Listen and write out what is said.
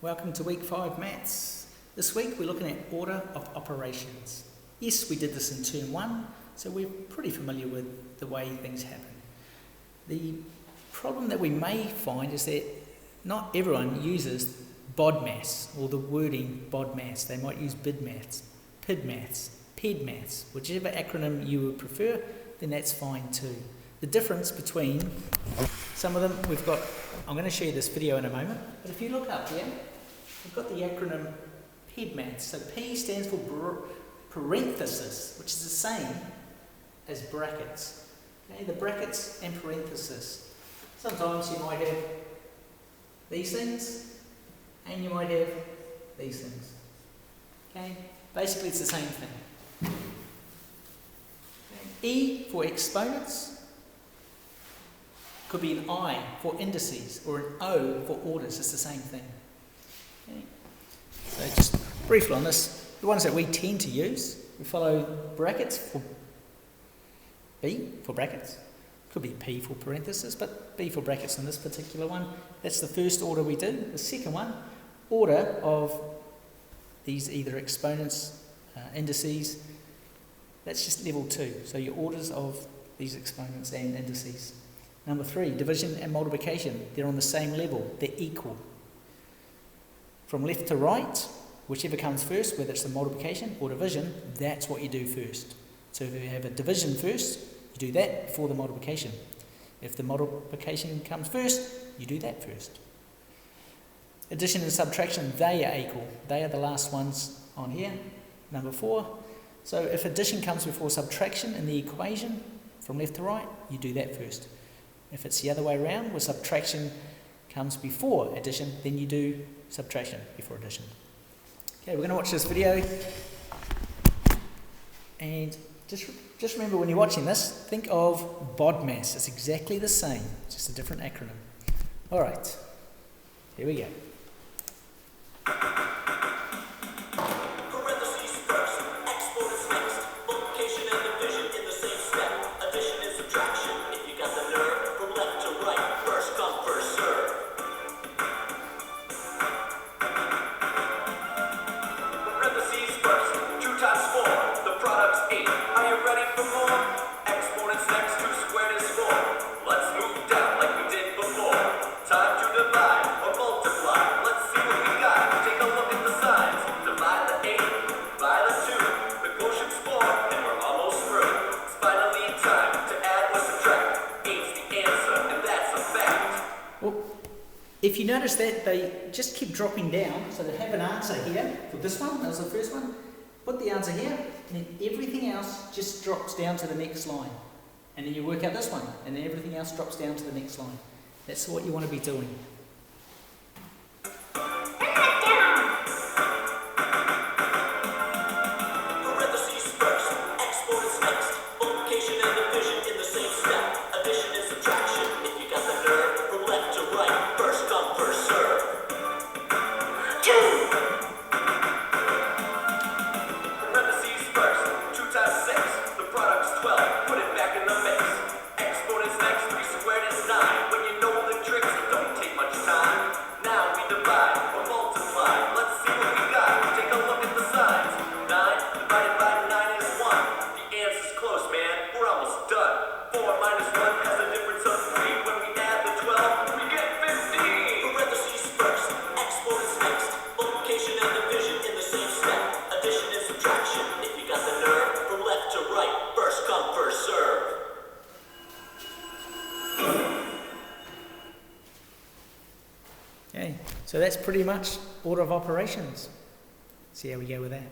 Welcome to week 5 maths. This week we're looking at order of operations. Yes, we did this in term 1, so we're pretty familiar with the way things happen. The problem that we may find is that not everyone uses BODMAS or the wording BODMAS. They might use BIDMAS, PIDMAS, PEDMAS, whichever acronym you would prefer, then that's fine too. The difference between some of them, I'm going to show you this video in a moment, but if you look up here, we've got the acronym PEDMAS. So P stands for parenthesis, which is the same as brackets. Okay, the brackets and parenthesis. Sometimes you might have these things, and you might have these things. Okay, basically it's the same thing. Okay. E for exponents. Could be an I for indices or an O for orders. It's the same thing. Okay. So just briefly on this, the ones that we tend to use, we follow brackets for B for brackets. Could be P for parenthesis, but B for brackets in this particular one. That's the first order we do. The second one, order of these either exponents, indices. That's just level 2. So your orders of these exponents and indices. Number 3, division and multiplication. They're on the same level. They're equal. From left to right, whichever comes first, whether it's the multiplication or division, that's what you do first. So if you have a division first, you do that before the multiplication. If the multiplication comes first, you do that first. Addition and subtraction, they are equal. They are the last ones on here. Number 4. So if addition comes before subtraction in the equation, from left to right, you do that first. If it's the other way around, where subtraction comes before addition, then you do subtraction before addition. Okay, we're going to watch this video. And just remember when you're watching this, think of BODMAS. It's exactly the same, just a different acronym. All right, here we go. If you notice that they just keep dropping down, so they have an answer here for this one, that was the first one, put the answer here, and then everything else just drops down to the next line. And then you work out this one, and then everything else drops down to the next line. That's what you want to be doing. Okay, so that's pretty much order of operations. See how we go with that.